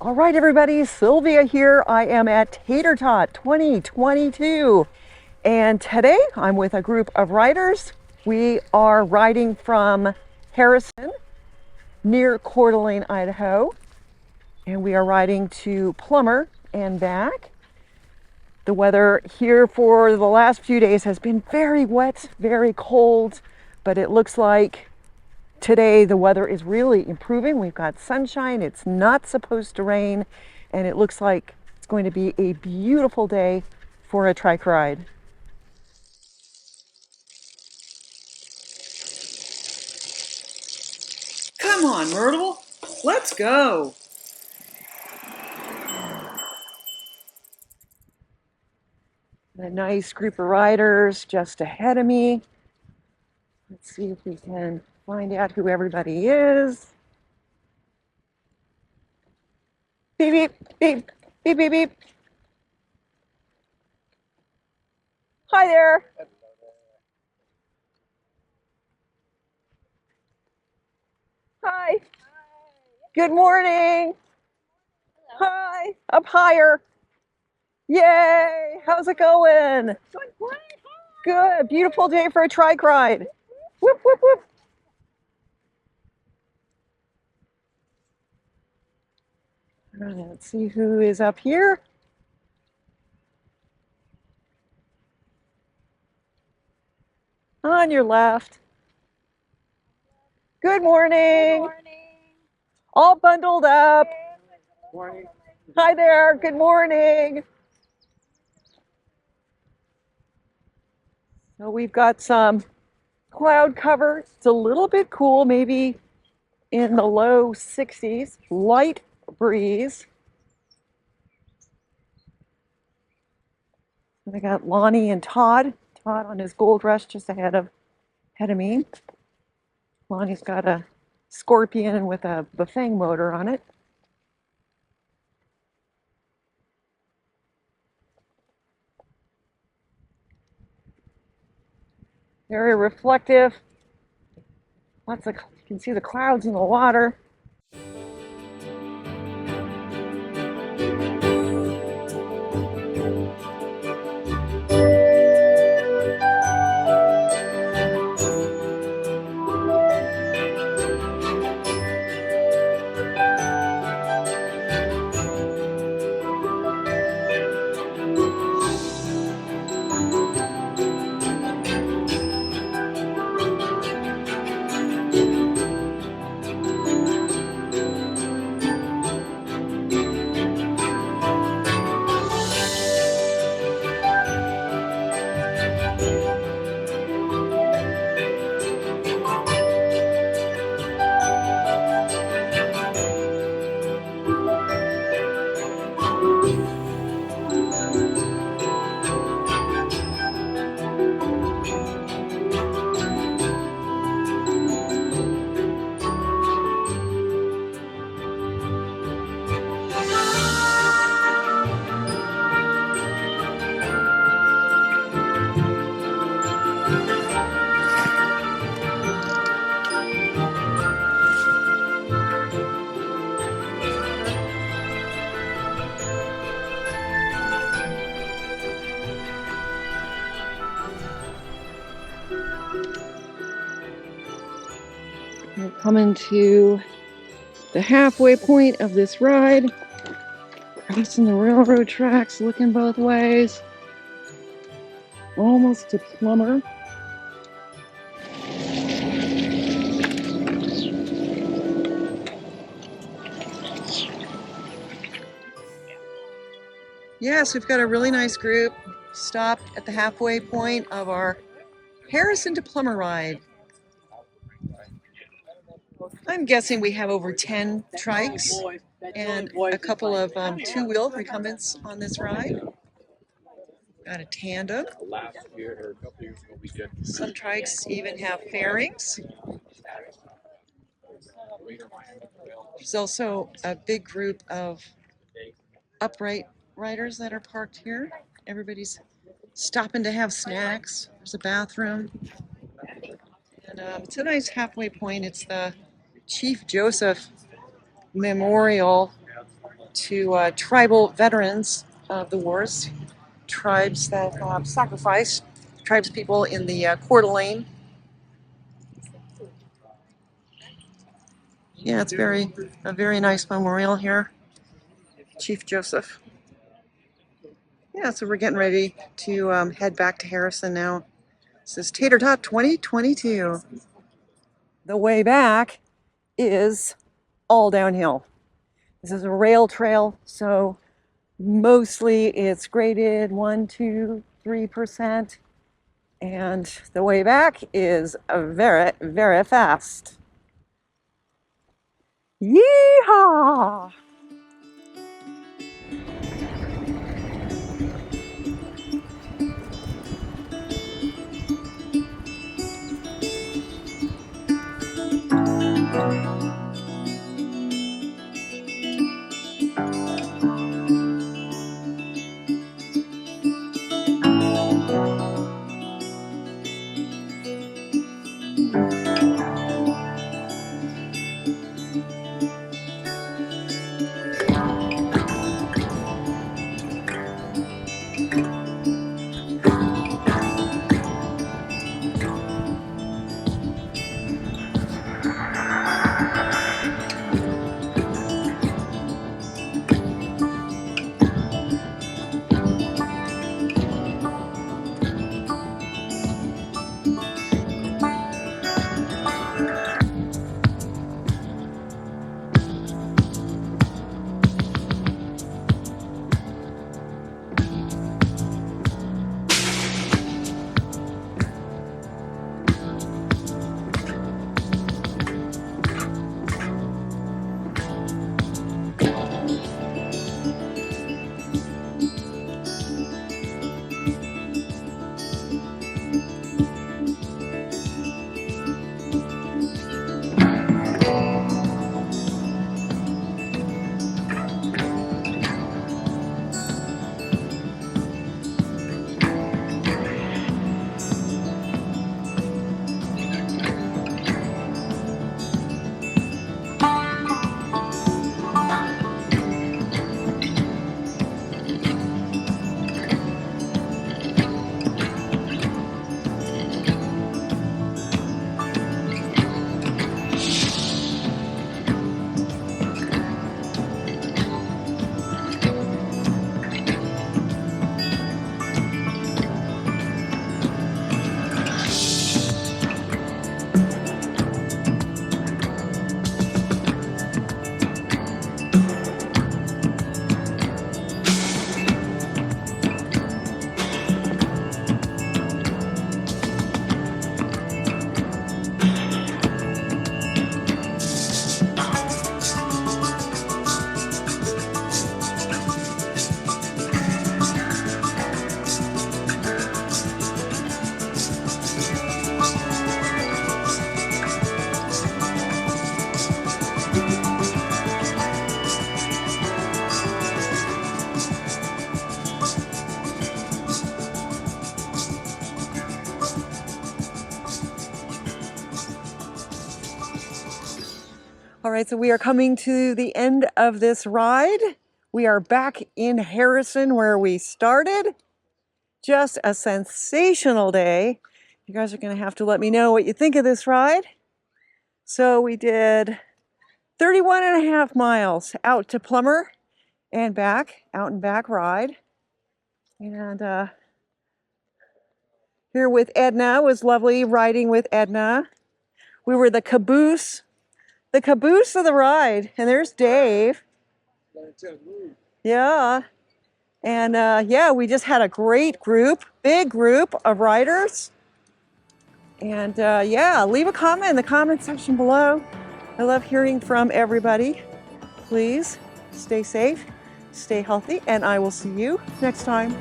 All right, everybody, Sylvia here. I am at Tater TOT 2022, and today I'm with a group of riders. We are riding from Harrison near Coeur d'Alene, Idaho, and we are riding to Plummer and back. The weather here for the last few days has been very wet, very cold, but it looks like today the weather is really improving. We've got sunshine, it's not supposed to rain, and it looks like it's going to be a beautiful day for a trike ride. Come on, Myrtle, let's go. A nice group of riders just ahead of me. Let's see if we can find out who everybody is. Beep, beep, beep, beep, beep, beep. Hi there. Hi. Good morning. Hi. Up higher. Yay. How's it going? Good. Beautiful day for a trike ride. Whoop, whoop, whoop. All right, let's see who is up here. On your left. Good morning. Good morning. All bundled up. Morning. Hi there. Good morning. So we've got some cloud cover. It's a little bit cool, maybe in the low 60s. Light breeze. And I got Lonnie and Todd. Todd on his gold rush just ahead of me. Lonnie's got a Scorpion with a Bafang motor on it. Very reflective. You can see the clouds in the water. We're coming to the halfway point of this ride. Crossing the railroad tracks, looking both ways. Almost to Plummer. Yes, we've got a really nice group. Stopped at the halfway point of our Harrison to Plummer ride. I'm guessing we have over 10 trikes and a couple of two-wheel recumbents on this ride. Got a tandem. Some trikes even have fairings. There's also a big group of upright riders that are parked here. Everybody's stopping to have snacks. There's a bathroom. And it's a nice halfway point. It's the Chief Joseph Memorial to tribal veterans of the wars, tribes that sacrificed, tribes people in the Coeur d'Alene. Yeah, it's a very nice memorial here. Chief Joseph. Yeah, so we're getting ready to head back to Harrison now. This is Tater Tot 2022. The way back is all downhill. This is a rail trail, so mostly it's graded 1, 2, 3%. And the way back is very, very fast. Yeehaw! All right, so we are coming to the end of this ride. We are back in Harrison where we started. Just a sensational day. You guys are going to have to let me know what you think of this ride. So we did 31 and a half miles out to Plummer and back, out and back ride. And here with Edna, it was lovely riding with Edna. We were the caboose of the ride. And there's Dave. Yeah. And yeah, we just had a great group, big group of riders. And yeah, leave a comment in the comment section below. I love hearing from everybody. Please stay safe, stay healthy, and I will see you next time.